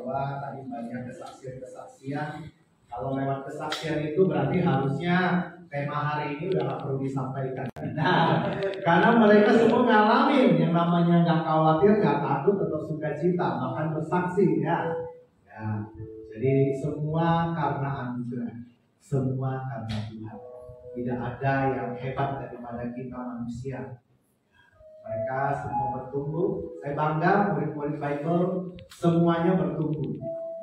bahwa tadi banyak kesaksian-kesaksian. Kalau lewat kesaksian itu berarti harusnya tema hari ini udah gak perlu disampaikan. Nah, karena mereka semua ngalamin yang namanya gak khawatir, gak takut atau sukacita, bahkan bersaksi ya. Jadi semua karena anugerah, semua karena Tuhan. Tidak ada yang hebat daripada kita manusia. Mereka semua bertumbuh. Saya bangga murid-murid Bible semuanya bertumbuh.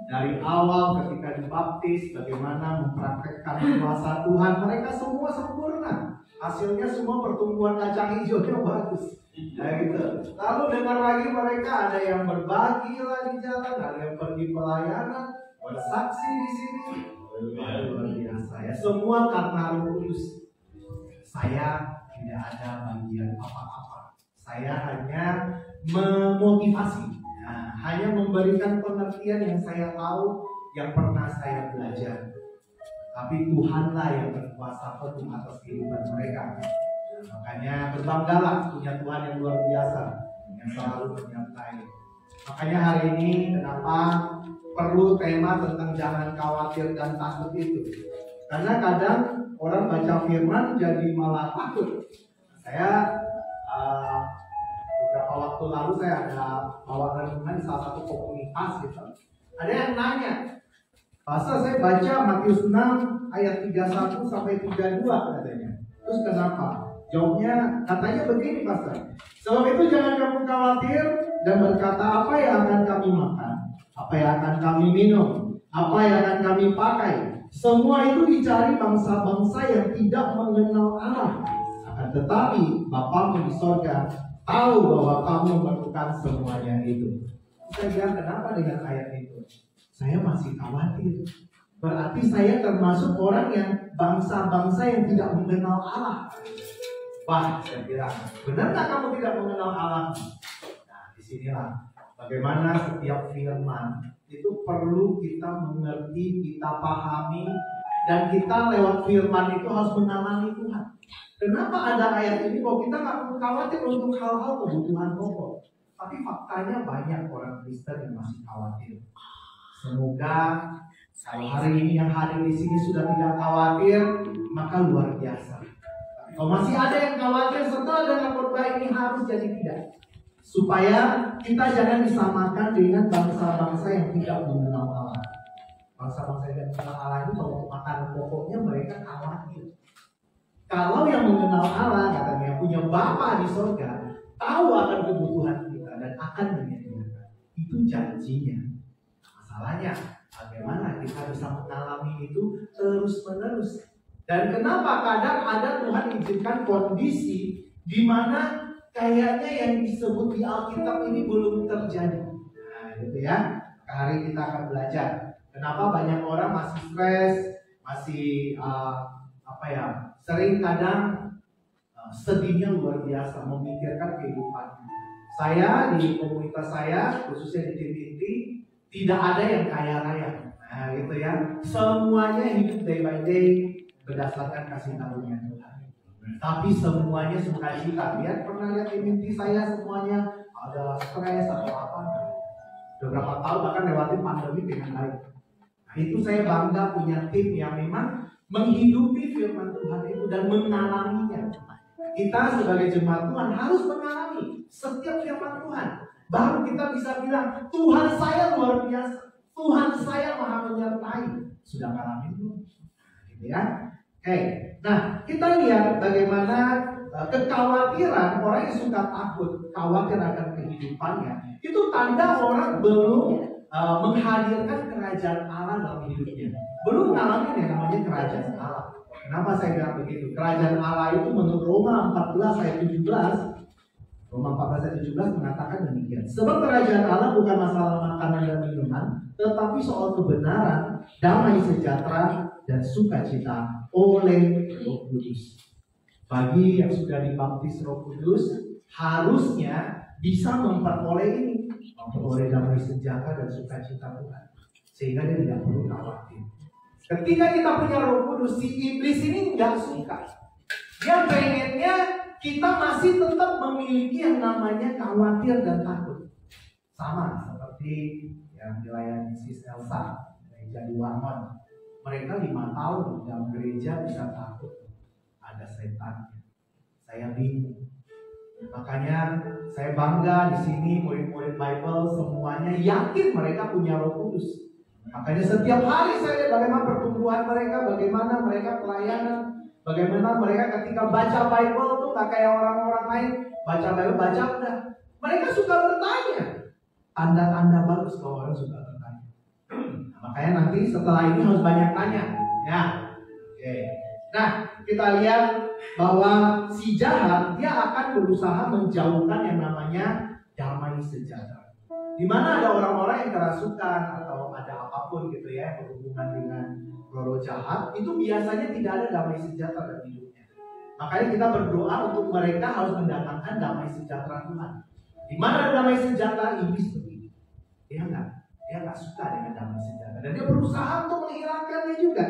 Dari awal ketika dibaptis, bagaimana mempraktekkan kuasa Tuhan, mereka semua sempurna. Hasilnya semua pertumbuhan kacang hijaunya bagus. Nah, gitu. Lalu dengar lagi mereka ada yang berbagi lah di jalan, ada yang pergi pelayanan, bersaksi di sini. Luar biasa ya. Semua karena Roh Kudus. Saya tidak ada bagian apa-apa. Saya hanya memotivasi. Nah, hanya memberikan pengertian yang saya tahu, yang pernah saya belajar. Tapi Tuhanlah yang berkuasa penuh atas kehidupan mereka. Nah, makanya berbanggalah punya Tuhan yang luar biasa, yang selalu menyertai. Makanya hari ini kenapa perlu tema tentang jangan khawatir dan takut itu. Karena kadang orang baca firman jadi malah takut. Saya beberapa waktu lalu saya ada bawa renungan di salah satu komunitas gitu. Ada yang nanya, Pastor saya baca Matius 6 ayat 31 sampai 32 katanya. Terus kenapa? Jawabnya katanya begini Pastor. Sebab itu jangan kamu khawatir dan berkata apa yang akan kami makan, apa yang akan kami minum, apa yang akan kami pakai. Semua itu dicari bangsa-bangsa yang tidak mengenal Allah. Akan tetapi Bapamu di sorga tahu bahwa kamu melakukan semuanya itu. Saya bilang kenapa dengan ayat itu? Saya masih khawatir. Berarti saya termasuk orang yang bangsa-bangsa yang tidak mengenal Allah. Wah, saya bilang, benarkah kamu tidak mengenal Allah? Nah, disinilah bagaimana setiap firman itu perlu kita mengerti, kita pahami, dan kita lewat firman itu harus mengalami Tuhan. Kenapa ada ayat ini? Bahwa kita nggak perlu khawatir untuk hal-hal kebutuhan pokok. Tapi faktanya banyak orang Kristen yang masih khawatir. Semoga kalau hari ini yang hadir di sini sudah tidak khawatir, maka luar biasa. Kalau masih ada yang khawatir setelah dengan khotbah ini harus jadi tidak. Supaya kita jangan disamakan dengan bangsa-bangsa yang tidak mengenal Allah. Bangsa-bangsa yang tidak mengenal Allah itu kalau makan pokoknya mereka khawatir. Kalau yang mengenal Allah, katanya punya Bapa di surga, tahu akan kebutuhan kita dan akan menyediakan. Itu janjinya. Masalahnya, bagaimana kita bisa mengalami itu terus-menerus. Dan kenapa kadang ada Tuhan izinkan kondisi di mana kayaknya yang disebut di Alkitab ini belum terjadi. Nah, gitu ya. Hari kita akan belajar. Kenapa banyak orang masih stres, masih sering kadang sedihnya luar biasa memikirkan kehidupan. Saya di komunitas saya, khususnya di tim inti, tidak ada yang kaya raya. Nah, gitu ya. Semuanya hidup day by day berdasarkan kasih karunia Tuhan. Tapi semuanya sukacita. Lihat, pernah lihat tim inti saya semuanya adalah stres atau apa? Beberapa tahun bahkan lewatin pandemi dengan baik. Nah, itu saya bangga punya tim yang memang menghidupi firman Tuhan itu dan mengalaminya. Kita sebagai jemaat Tuhan harus mengalami setiap firman Tuhan. Baru kita bisa bilang, Tuhan saya luar biasa. Tuhan saya maha menyertai. Sudah mengalami itu? Gitu ya. Oke. Nah, kita lihat bagaimana kekhawatiran orang yang suka takut, khawatir akan kehidupannya. Itu tanda orang belum menghadirkan kerajaan Allah dalam hidupnya. Belum ngalamin yang namanya kerajaan Allah. Kenapa saya bilang begitu? Kerajaan Allah itu menurut Roma 14 ayat 17. Roma 14 ayat 17 mengatakan demikian. Sebab kerajaan Allah bukan masalah makanan dan minuman, tetapi soal kebenaran, damai sejahtera, dan sukacita oleh Roh Kudus. Bagi yang sudah dibaptis Roh Kudus, harusnya bisa memperoleh ini. Memperoleh damai sejahtera dan sukacita Tuhan. Sehingga dia tidak perlu khawatir. Ketika kita punya Roh Kudus, si iblis ini nggak suka. Dia pengennya kita masih tetap memiliki yang namanya khawatir dan takut. Sama seperti ya, yang dilayani Sis Elsa gereja di Warmon. Mereka 5 tahun dalam gereja bisa takut ada setan. Saya bingung. Makanya saya bangga di sini murid-murid Bible semuanya yakin mereka punya Roh Kudus. Makanya setiap hari saya lihat bagaimana pertumbuhan mereka, bagaimana mereka pelayanan, bagaimana mereka ketika baca Bible tuh gak kayak orang-orang lain baca Bible baca udah. Mereka suka bertanya. Tanda-tanda bagus kalau orang suka bertanya. Nah, makanya nanti setelah ini harus banyak tanya. Ya, oke. Nah, kita lihat bahwa si jahat dia akan berusaha menjauhkan yang namanya damai sejahtera. Di mana ada orang-orang yang kerasukan atau ada apapun gitu ya berhubungan dengan roh jahat, itu biasanya tidak ada damai sejahtera dalam hidupnya. Makanya kita berdoa untuk mereka harus mendatangkan damai sejahtera Tuhan. Di mana ada damai sejahtera, iblis begini. Dia nggak suka dengan damai sejahtera dan dia berusaha untuk menghilangkannya juga.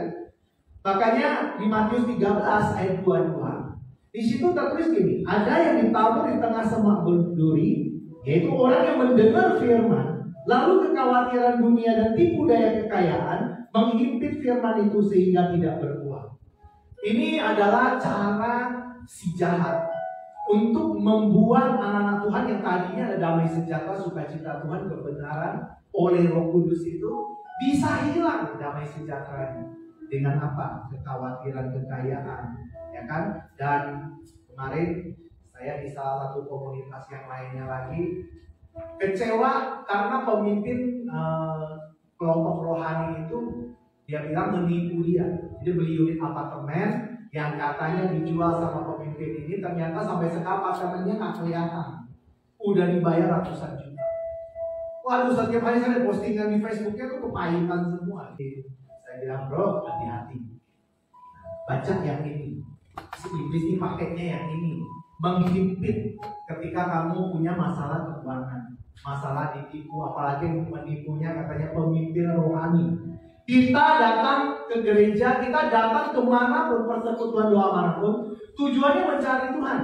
Makanya di Matius 13 ayat 22 di situ tertulis gini, ada yang ditabur di tengah semak duri, yaitu orang yang mendengar firman, lalu kekhawatiran dunia dan tipu daya kekayaan menghimpit firman itu sehingga tidak berbuah. Ini adalah cara si jahat untuk membuat anak-anak Tuhan yang tadinya ada damai sejahtera, sukacita Tuhan, kebenaran oleh Roh Kudus itu bisa hilang damai sejahteranya. Dengan apa? Kekhawatiran kekayaan, ya kan? Dan kemarin saya di salah satu komunitas yang lainnya lagi kecewa karena pemimpin kelompok rohani itu dia bilang menipu dia. Jadi beli unit apartemen yang katanya dijual sama pemimpin ini, ternyata sampai sekarang apartemennya nggak kelihatan. Udah dibayar ratusan juta. Waduh, setiap hari saya postingan di Facebooknya tuh kepahitan semua. Saya bilang, bro, hati-hati. Baca yang ini. Si iblis ini paketnya yang ini. Menghimpit ketika kamu punya masalah keuangan, masalah ditipu, apalagi menipunya katanya pemimpin rohani. Kita datang ke gereja, kita datang kemanapun, persekutuan doa manapun, tujuannya mencari Tuhan.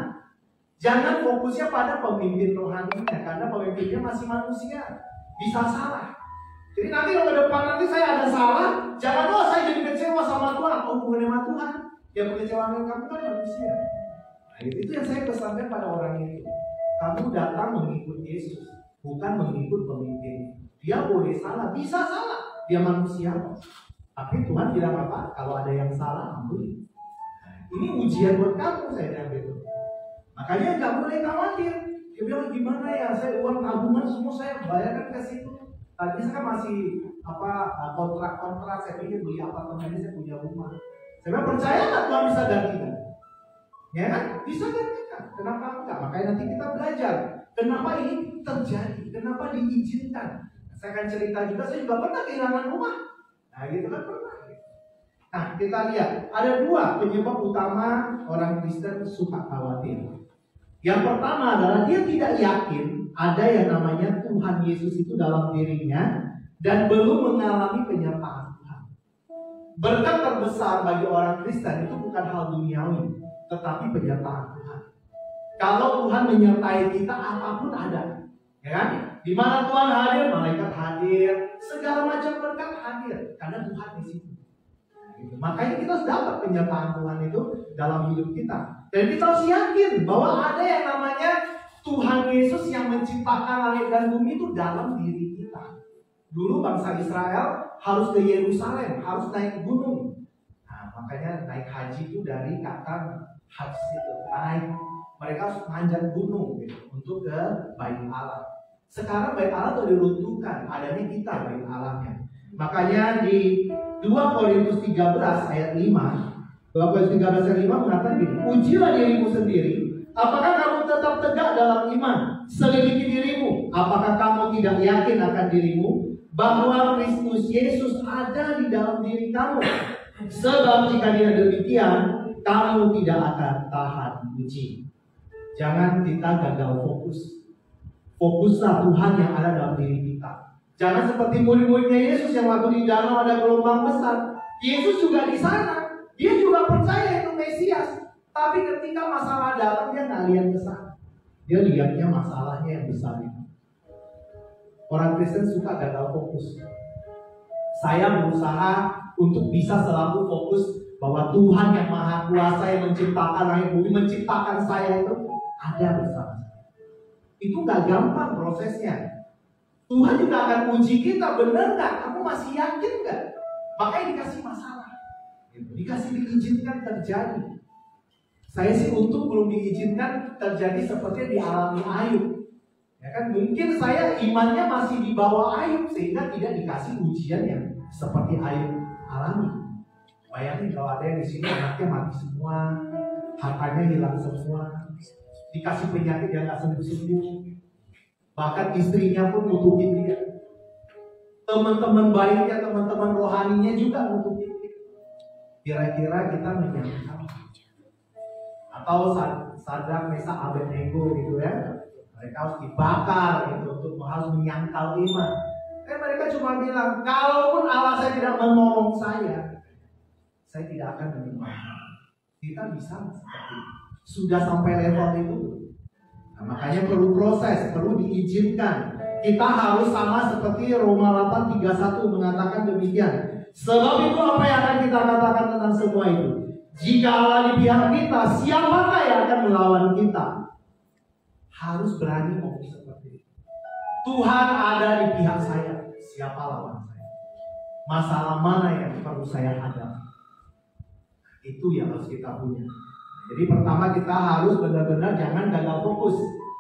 Jangan fokusnya pada pemimpin rohaninya, karena pemimpinnya masih manusia, bisa salah. Jadi nanti kalau ke depan nanti saya ada salah, jangan saya jadi kecewa sama Tuhan. Hubungannya sama Tuhan, yang mengecewakan kamu kan manusia. Nah, itu yang saya pesankan pada orang itu. Kamu datang mengikut Yesus, bukan mengikut pemimpin. Dia boleh salah, bisa salah. Dia manusia. Tapi Tuhan bilang apa? Kalau ada yang salah, ampuni. Ini ujian buat kamu, saya bilang gitu. Makanya nggak boleh khawatir. Dia bilang gimana ya? Saya uang tabungan semua saya bayarkan ke situ. Tadi saya kan masih kontrak. Saya pikir beli apartemen ini saya punya rumah. Saya bilang percaya nggak Tuhan bisa gantikan? Ya kan? Bisa gantikan. Kenapa enggak? Makanya nanti kita belajar. Kenapa ini terjadi? Kenapa diizinkan? Saya akan cerita juga. Saya juga pernah kehilangan rumah. Nah gitu kan pernah. Nah kita lihat ada 2 penyebab utama orang Kristen suka khawatir. Yang pertama adalah dia tidak yakin ada yang namanya Tuhan Yesus itu dalam dirinya dan belum mengalami penyertaan Tuhan. Berkat terbesar bagi orang Kristen itu bukan hal duniawi, tetapi penyertaan Tuhan. Kalau Tuhan menyertai kita, apapun ada, ya kan? Di mana Tuhan hadir, malaikat hadir, segala macam berkat hadir, karena Tuhan di situ. Makanya kita harus dapat penyertaan Tuhan itu dalam hidup kita. Dan kita harus yakin bahwa ada yang namanya Tuhan Yesus yang menciptakan langit dan bumi itu dalam diri kita. Dulu bangsa Israel harus ke Yerusalem, harus naik gunung. Nah, makanya naik haji itu dari kata haji itu naik. Mereka harus manjat gunung gitu, untuk ke Bait Allah. Sekarang Bait Allah itu diruntuhkan, adanya kita Bait Allahnya. Makanya di 2 Korintus 13 ayat 5, 2 Korintus 13 ayat 5 mengatakan gini, ujilah dirimu sendiri, apakah kamu tetap tegak dalam iman? Selidiki dirimu, apakah kamu tidak yakin akan dirimu bahwa Kristus Yesus ada di dalam diri kamu? Sebab jika tidak demikian, kamu tidak akan tahan uji. Jangan kita gagal fokus. Fokuslah Tuhan yang ada dalam diri kita. Jangan seperti murid-muridnya Yesus yang waktu di danau ada gelombang besar. Yesus juga di sana. Dia juga percaya itu Mesias. Tapi ketika masalah datang dia nggak lihat ke sana. Dia lihatnya masalahnya yang besar itu. Orang Kristen suka gagal fokus. Saya berusaha untuk bisa selalu fokus bahwa Tuhan yang Maha Kuasa yang menciptakan langit bumi, menciptakan saya itu ada bersama saya. Itu gak gampang prosesnya. Tuhan juga akan uji kita, benar gak? Kamu masih yakin gak? Makanya dikasih masalah, dikasih diizinkan terjadi. Saya sih untung belum diizinkan terjadi seperti yang dialami Ayub. Ya kan, mungkin saya imannya masih di bawah Ayub sehingga tidak dikasih ujian yang seperti Ayub alami. Bayangin kalau ada yang di sini anaknya mati semua, hartanya hilang semua, dikasih penyakit yang nggak sembuh-sembuh, bahkan istrinya pun mutuhin dia, teman-teman baiknya, teman-teman rohaninya juga mutuhin dia. Kira-kira kita menyangka atau Sadrak, Mesak, Abednego gitu ya? Mereka harus dibakar gitu untuk harus menyangkal iman. Mereka cuma bilang, kalaupun Allah saya tidak menolong saya tidak akan menerima. Kita bisa seperti itu. Sudah sampai level itu. Nah, makanya perlu proses, perlu diizinkan. Kita harus sama seperti Roma 8:31 mengatakan demikian. Sebab itu apa yang akan kita katakan tentang semua itu? Jika Allah di pihak kita, siapakah yang akan melawan kita? Harus berani ngomong seperti itu. Tuhan ada di pihak saya, siapa lawan saya? Masalah mana yang perlu saya hadapi? Itu yang harus kita punya. Jadi pertama kita harus benar-benar jangan gagal fokus.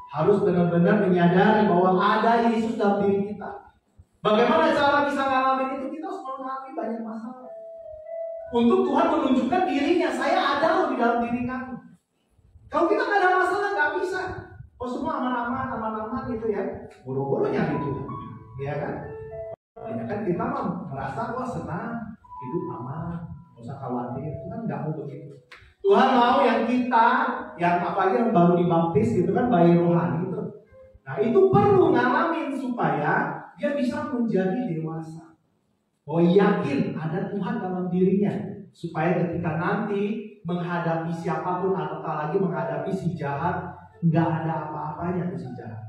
Harus benar-benar menyadari bahwa ada Yesus dalam diri kita. Bagaimana cara bisa ngalamin itu? Kita harus mengalami banyak masalah. Untuk Tuhan menunjukkan dirinya, saya ada loh di dalam diri kamu. Kalau kita nggak ada masalah, nggak bisa. Oh semua aman-aman gitu ya. Buru-buru nyari Tuhan, ya kan? Ya kan kita merasa wah senang, hidup aman, nggak usah khawatir. Tuhan nggak mau begitu. Tuhan mau yang kita, yang apalagi yang baru dibaptis gitu kan, bayi rohani itu. Nah itu perlu ngalamin supaya dia bisa menjadi dewasa. Oh yakin ada Tuhan dalam dirinya, supaya ketika nanti menghadapi siapapun atau apalagi menghadapi si jahat, nggak ada apa-apanya tuh si jahat,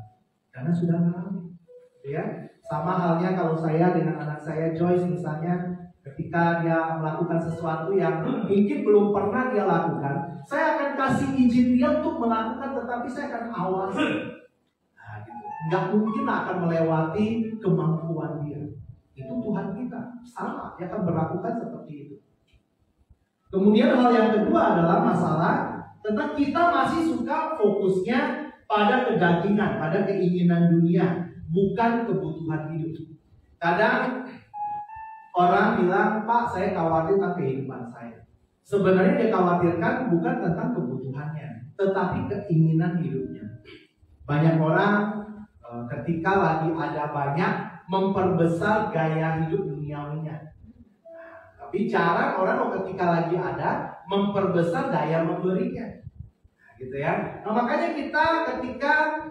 karena sudah mengalami. Ya, sama halnya kalau saya dengan anak saya Joyce misalnya, ketika dia melakukan sesuatu yang mungkin belum pernah dia lakukan, saya akan kasih izin dia untuk melakukan, tetapi saya akan awasi. Nah, gitu. Nggak mungkin akan melewati kemampuan dia. Itu Tuhan kita, sama, dia akan berlakukan seperti itu. Kemudian hal yang kedua adalah masalah tentang kita masih suka fokusnya pada kedagingan, pada keinginan dunia, bukan kebutuhan hidup. Kadang orang bilang, Pak, saya khawatir tentang kehidupan saya. Sebenarnya dia khawatirkan bukan tentang kebutuhannya, tetapi keinginan hidupnya. Banyak orang ketika lagi ada banyak, memperbesar gaya hidup duniawinya. Tapi jarang orang ketika lagi ada memperbesar daya memberinya, gitu ya. Nah makanya kita ketika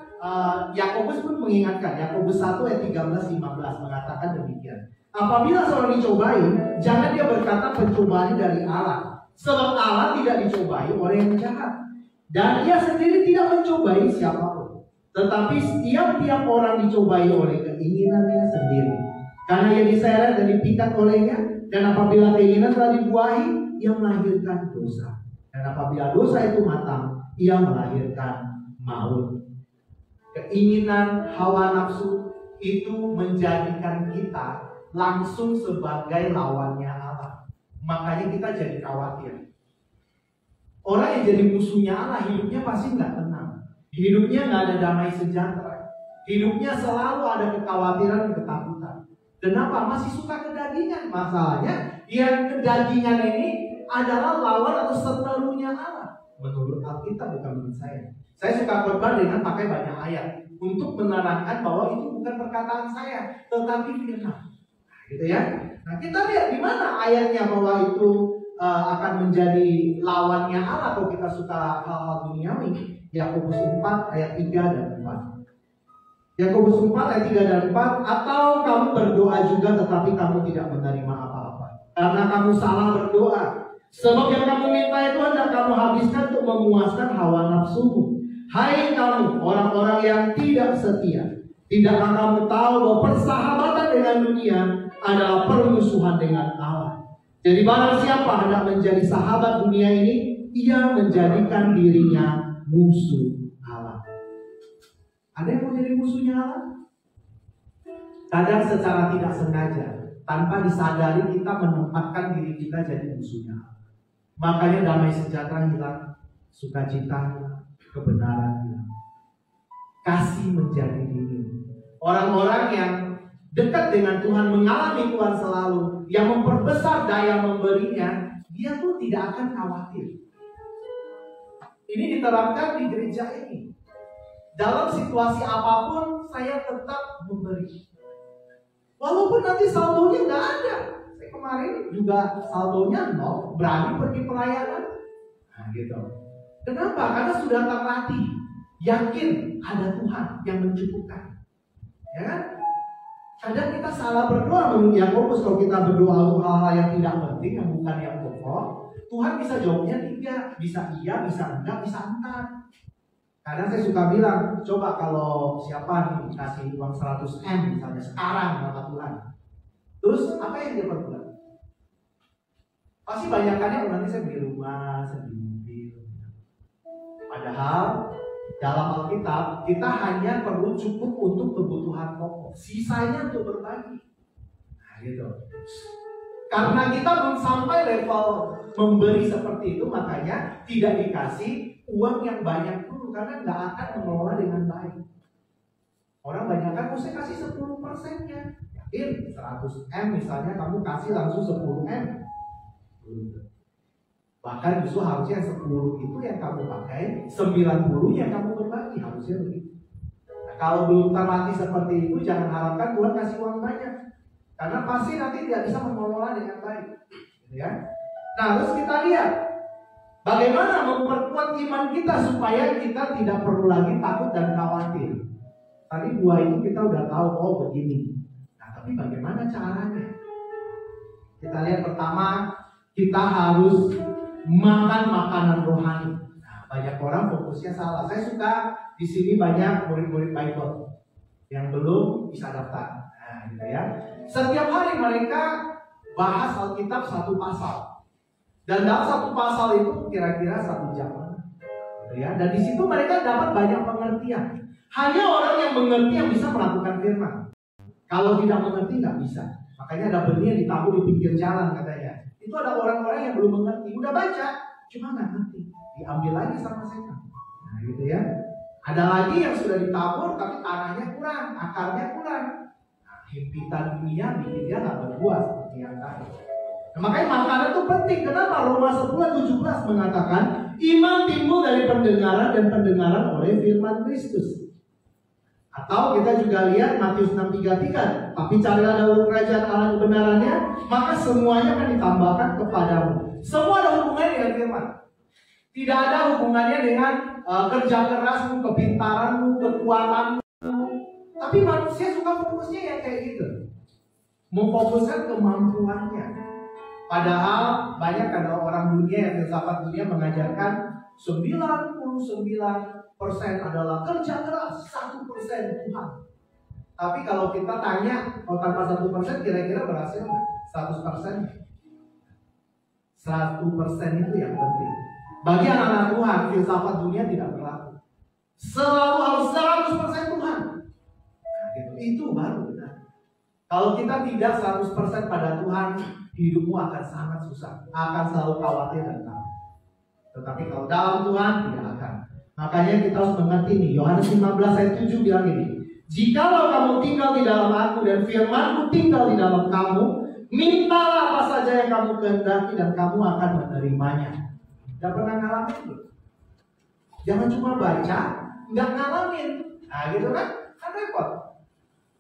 Yakobus pun mengingatkan, Yakobus 1 ayat 13-15 mengatakan demikian. Apabila seorang dicobai, jangan dia berkata pencobaan dari Allah, sebab Allah tidak dicobai oleh yang jahat, dan ia sendiri tidak mencobai siapapun. Tetapi setiap orang dicobai oleh keinginannya sendiri, karena ia diseret dan dipikat olehnya. Dan apabila keinginan telah dibuahi, ia melahirkan dosa. Dan apabila dosa itu matang, ia melahirkan maut. Keinginan hawa nafsu itu menjadikan kita langsung sebagai lawannya Allah. Makanya kita jadi khawatir. Orang yang jadi musuhnya Allah, hidupnya pasti nggak tenang. Hidupnya nggak ada damai sejahtera. Hidupnya selalu ada kekhawatiran dan ketakutan. Kenapa? Masih suka kedagingan. Masalahnya, yang kedagingan ini adalah lawan atau seterunya Allah. Menurut Alkitab, bukan menurut saya. Saya suka khotbah dengan pakai banyak ayat untuk menerangkan bahwa itu bukan perkataan saya, tetapi firman. Gitu ya. Nah kita lihat di mana ayatnya bahwa itu akan menjadi lawannya Allah kalau kita suka hal-hal duniawi. Yakobus 4 ayat 3 dan 4. Yakobus 4 ayat 3 dan 4. Atau kamu berdoa juga tetapi kamu tidak menerima apa-apa, karena kamu salah berdoa. Sebab yang kamu minta itu hendak kamu habiskan untuk memuaskan hawa nafsumu. Hai kamu orang-orang yang tidak setia, Tidakkah kamu tahu bahwa persahabatan dengan dunia adalah permusuhan dengan Allah? Jadi barang siapa hendak menjadi sahabat dunia ini, ia menjadikan dirinya musuh Allah. Ada yang mau jadi musuhnya Allah? Kadang secara tidak sengaja, tanpa disadari kita menempatkan diri kita jadi musuhnya Allah. Makanya damai sejahtera hilang, sukacita hilang, kebenaran hilang, kasih menjadi dingin. Orang-orang yang dekat dengan Tuhan, mengalami Tuhan selalu, yang memperbesar daya memberinya, dia pun tidak akan khawatir. Ini diterapkan di gereja ini. Dalam situasi apapun, saya tetap memberi. Walaupun nanti saldonya nggak ada. Saya kemarin juga saldonya 0, berani pergi pelayanan. Nah gitu. Kenapa? Karena sudah terlatih, yakin ada Tuhan yang mencukupkan. Ya kan? Kadang kita salah berdoa menurut Yakobus. Kalau kita berdoa untuk hal-hal yang tidak penting, yang bukan yang pokok, Tuhan bisa jawabnya 3, bisa iya, bisa enggak, bisa entar. Kadang saya suka bilang, coba kalau siapa nih kasih uang 100 M misalnya sekarang kata Tuhan, terus apa yang dia perbuat? Pasti banyakannya nanti saya beli rumah, saya beli mobil. Padahal dalam Alkitab kita hanya perlu cukup untuk kebutuhan pokok, sisanya untuk berbagi. Nah gitu. Karena kita belum sampai level memberi seperti itu, makanya tidak dikasih uang yang banyak dulu, karena nggak akan mengelola dengan baik. Orang banyak kan, saya kasih 10%-nya. Yakin 100 M misalnya, kamu kasih langsung 10 M. Bahkan justru harusnya 10 itu yang kamu pakai, 90 yang kamu berbagi, harusnya begitu. Nah, kalau belum terlatih seperti itu, jangan harapkan Tuhan kasih uang banyak, karena pasti nanti tidak bisa mengelola dengan baik, ya. Nah, terus kita lihat bagaimana memperkuat iman kita supaya kita tidak perlu lagi takut dan khawatir. Tadi 2 itu kita udah tahu, oh begini. Nah, tapi bagaimana caranya? Kita lihat pertama, kita harus makan makanan rohani. Nah, banyak orang fokusnya salah. Saya suka di sini banyak murid-murid Bible yang belum bisa daftar. Nah, gitu ya. Setiap hari mereka bahas Alkitab 1 pasal. Dan dalam 1 pasal itu kira-kira 1 jam. Gitu ya. Dan di situ mereka dapat banyak pengertian. Hanya orang yang mengerti yang bisa melakukan firman. Kalau tidak mengerti nggak bisa. Makanya ada benih yang ditabuh di pinggir jalan katanya. Itu ada orang-orang yang belum mengerti, udah baca, cuma nggak ngerti, diambil lagi sama setan. Nah gitu ya. Ada lagi yang sudah ditabur tapi tanahnya kurang, akarnya kurang. Nah, himpitan dunia bikin dia nggak berbuah seperti yang tadi. Nah, makanya makanan itu penting. Kenapa? Roma 10:17 mengatakan iman timbul dari pendengaran dan pendengaran oleh firman Kristus. Atau kita juga lihat Matius 6:33, tapi carilah dahulu kerajaan Allah dan kebenarannya, maka semuanya akan ditambahkan kepadamu. Semua ada hubungannya dengan firman. Tidak ada hubungannya dengan kerja kerasmu, kepintaranmu, kekuatanmu. Tapi manusia suka fokusnya yang kayak gitu, memfokuskan kemampuannya. Padahal banyak ada orang dunia yang filsafat dunia mengajarkan 99% adalah kerja keras, 1% Tuhan. Tapi kalau kita tanya, kalau tanpa 1% kira-kira berhasil nggak? 100%? 100% itu yang penting. Bagi anak-anak Tuhan, filsafat dunia tidak berlaku. Selalu harus 100% Tuhan. Nah, gitu. Itu baru benar. Kalau kita tidak 100% pada Tuhan, hidupmu akan sangat susah, akan selalu khawatir dan takut. Tetapi kalau dalam Tuhan tidak akan. Makanya kita harus mengerti nih, Yohanes 15 ayat 7 bilang ini, jikalau kamu tinggal di dalam aku dan firmanku tinggal di dalam kamu, mintalah apa saja yang kamu kehendaki dan kamu akan menerimanya. Tidak pernah ngalamin itu. Jangan cuma baca, nggak ngalamin. Nah gitu kan repot.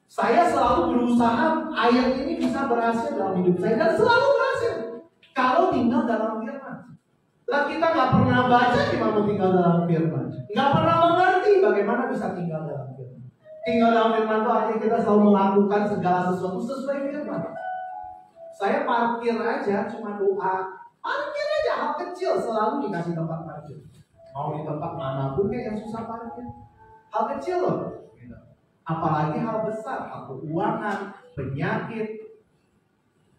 Saya selalu berusaha ayat ini bisa berhasil dalam hidup saya, dan selalu berhasil kalau tinggal dalam firman. Lah kita nggak pernah baca gimana mau tinggal dalam firman, nggak pernah mengerti bagaimana bisa tinggal dalam firman. Tinggal dalam firman itu artinya kita selalu melakukan segala sesuatu sesuai firman. Saya parkir aja cuma doa, parkir aja hal kecil selalu dikasih tempat parkir. Mau di tempat manapun kayak yang susah parkir, hal kecil loh. Apalagi hal besar, hal keuangan, penyakit.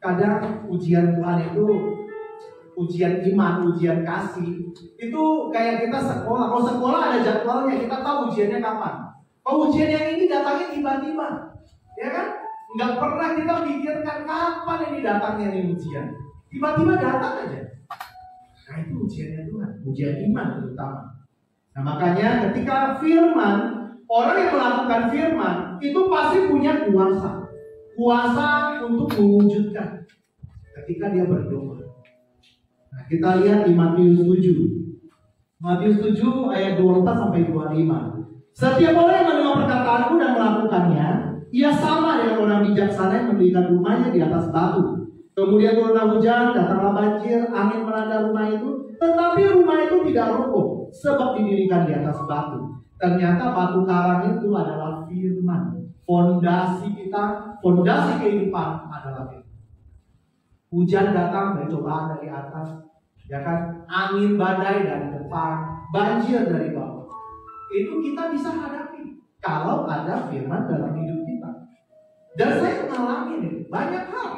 Kadang ujian Tuhan itu, ujian iman, ujian kasih, itu kayak kita sekolah. Kalau sekolah ada jadwalnya, kita tahu ujiannya kapan. Kalau ujian yang ini datangnya tiba-tiba, ya kan? Nggak pernah kita pikirkan kapan ini datangnya ini ujian. Tiba-tiba datang aja. Nah itu ujiannya Tuhan, ujian iman terutama. Nah makanya ketika firman, orang yang melakukan firman itu pasti punya kuasa. Kuasa untuk mewujudkan ketika dia berdoa. Nah, kita lihat di Matius 7. Matius 7 ayat 24 sampai 25. Setiap orang yang mendengar perkataanku dan melakukannya, ia sama dengan orang bijaksana yang mendirikan rumahnya di atas batu. Kemudian turunlah hujan, datanglah banjir, angin melanda rumah itu, tetapi rumah itu tidak roboh sebab didirikan di atas batu. Ternyata batu karang itu adalah firman. Fondasi kita, fondasi kehidupan adalah firman. Hujan datang dari cobaan dari atas, ya kan? Angin badai dari depan, banjir dari bawah. Itu kita bisa hadapi kalau ada firman dalam hidup kita. Dan saya mengalami nih, banyak hal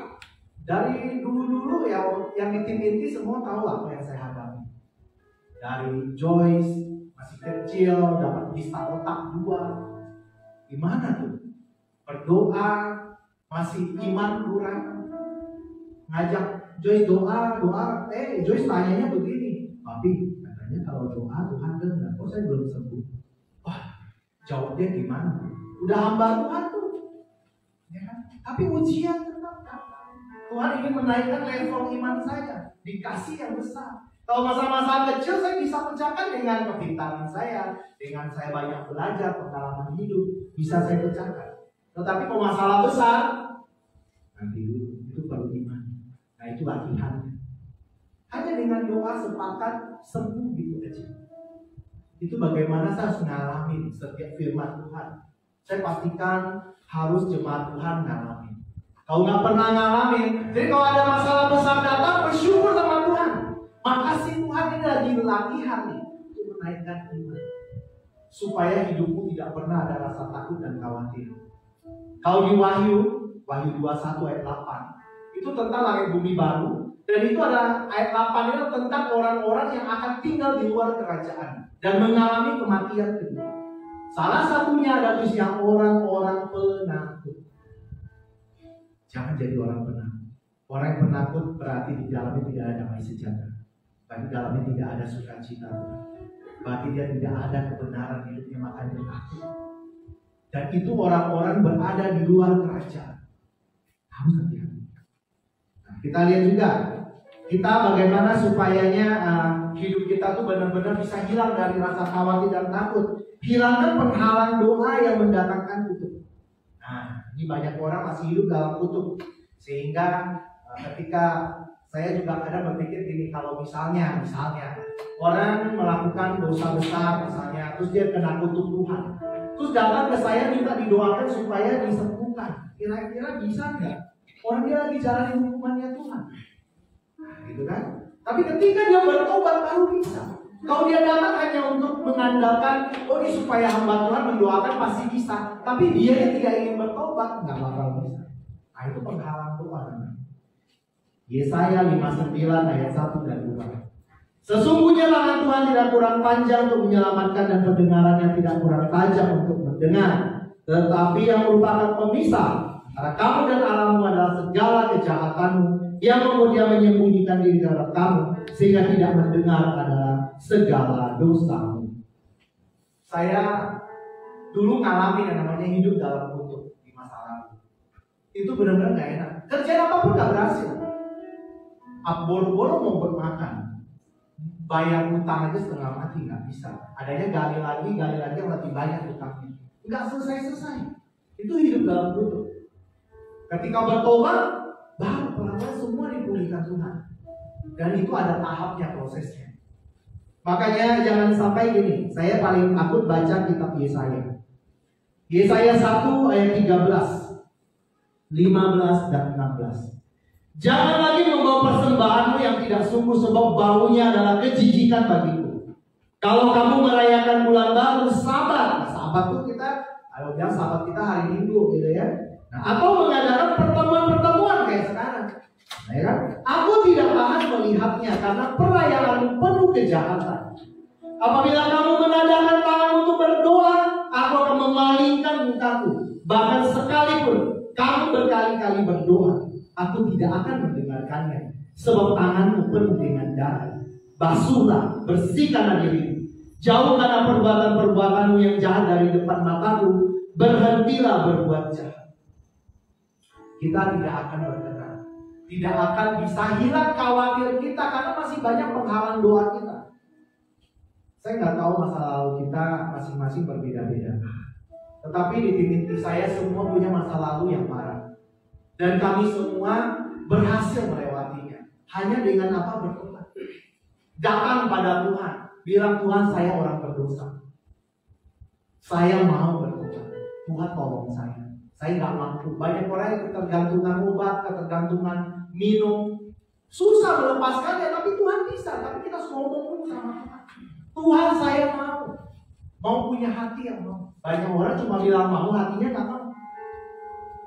dari dulu-dulu ya, yang inti-inti semua tahu apa yang saya hadapi. Dari Joyce masih kecil dapat kista otak 2. Gimana tuh? Berdoa masih iman kurang. Ngajak Joyce doa, Joyce tanyanya begini, tapi katanya kalau doa Tuhan dengar, kok saya belum sembuh? Wah, jawabnya gimana? Udah hamba Tuhan tuh, ya kan? Tapi ujian tetap datang. Tuhan ingin menaikkan level iman saya, dikasih yang besar. Kalau masa-masa kecil saya bisa pecahkan dengan kepintaran saya, dengan saya banyak belajar, pengalaman hidup, bisa saya pecahkan. Tetapi kalau masalah besar, nanti dulu, itu perlu iman. Nah itu latihannya. Hanya dengan doa sepakat sembuh gitu aja. Itu bagaimana saya harus ngalamin setiap firman Tuhan. Saya pastikan harus jemaat Tuhan ngalamin. Kalau nggak pernah ngalamin, jadi kalau ada masalah besar datang, bersyukur sama Tuhan. Makasih Tuhan, ini lagi latihan nih untuk menaikkan iman, supaya hidupmu tidak pernah ada rasa takut dan khawatir. Kalau di Wahyu 21 ayat 8, itu tentang langit bumi baru. Dan itu ada ayat 8 itu tentang orang-orang yang akan tinggal di luar kerajaan dan mengalami kematian kedua. Salah satunya ada tulisnya orang-orang penakut. Jangan jadi orang penakut. Orang yang penakut berarti di dalamnya tidak ada damai sejahtera. Berarti dalamnya tidak ada sukacita. Berarti dia tidak ada kebenaran hidupnya, makanya takut. Dan itu orang-orang berada di luar kerajaan. Harus hati-hati. Nah, kita lihat juga, kita bagaimana supayanya hidup kita tuh benar-benar bisa hilang dari rasa khawatir dan takut. Hilangkan penghalang doa yang mendatangkan kutuk. Nah, ini banyak orang masih hidup dalam kutuk. Sehingga ketika saya juga kadang berpikir gini, kalau misalnya orang melakukan dosa besar misalnya, terus dia kena kutuk Tuhan, terus datang ke saya minta didoakan supaya disembuhkan, kira-kira bisa nggak? Orang dia lagi jalanin hukumannya Tuhan, nah, gitu kan? Tapi ketika dia bertobat baru bisa. Kalau dia datang hanya untuk mengandalkan, oh ini supaya hamba Tuhan mendoakan pasti bisa, tapi dia yang tidak ingin bertobat nggak bakal bisa. Nah itu penghalang doa namanya. Yesaya 59 ayat 1 dan 2. Sesungguhnya tangan Tuhan tidak kurang panjang untuk menyelamatkan dan pendengarannya tidak kurang tajam untuk mendengar. Tetapi yang merupakan pemisah antara kamu dan Allahmu adalah segala kejahatanmu, yang kemudian menyembunyikan diri terhadap kamu sehingga tidak mendengar adalah segala dosamu. Saya dulu ngalamin yang namanya hidup dalam kutuk di masa lalu. Itu benar-benar gak enak. Kerjaan apapun gak berhasil. Boro-boro mau bermakan, bayar utang aja setengah mati nggak bisa. Adanya gali lagi yang lebih banyak utangnya. Nggak selesai. Itu hidup dalam kutuk. Ketika bertobat, baru pelan-pelan semua dipulihkan Tuhan. Dan itu ada tahapnya, prosesnya. Makanya jangan sampai gini. Saya paling takut baca kitab Yesaya. Yesaya 1 ayat 13, 15 dan 16. Jangan lagi membawa persembahanmu yang tidak sungguh, sebab baunya adalah kejijikan bagiku. Kalau kamu merayakan bulan baru, Sabat. Sabat itu kita Kalau bilang sahabat kita hari Minggu gitu ya. Nah, atau mengadakan pertemuan-pertemuan kayak sekarang. Nah, ya kan? Aku tidak tahan melihatnya karena perayaan penuh kejahatan. Apabila kamu menadahkan tangan untuk berdoa, aku akan memalingkan mukaku. Bahkan sekalipun kamu berkali-kali berdoa, aku tidak akan mendengarkannya. Sebab tanganmu penuh dengan darah. Basuhlah, bersihkanlah dirimu. Jauhkanlah perbuatan-perbuatanmu yang jahat dari depan mataku. Berhentilah berbuat jahat. Kita tidak akan berkenan. Tidak akan bisa hilang khawatir kita karena masih banyak penghalang doa kita. Saya nggak tahu masa lalu kita masing-masing berbeda-beda. Tetapi di tim inti saya semua punya masa lalu yang parah. Dan kami semua berhasil melewatinya. Hanya dengan apa? Bertobat. Datang pada Tuhan. Bilang, Tuhan, saya orang berdosa. Saya mau bertobat. Tuhan tolong saya. Saya nggak mampu. Banyak orang yang ketergantungan obat, ketergantungan minum. Susah melepaskannya, tapi Tuhan bisa. Tapi kita harus ngomong sama Tuhan. Tuhan, saya mau. Mau punya hati yang mau. Banyak orang cuma bilang mau, hatinya nggak mau.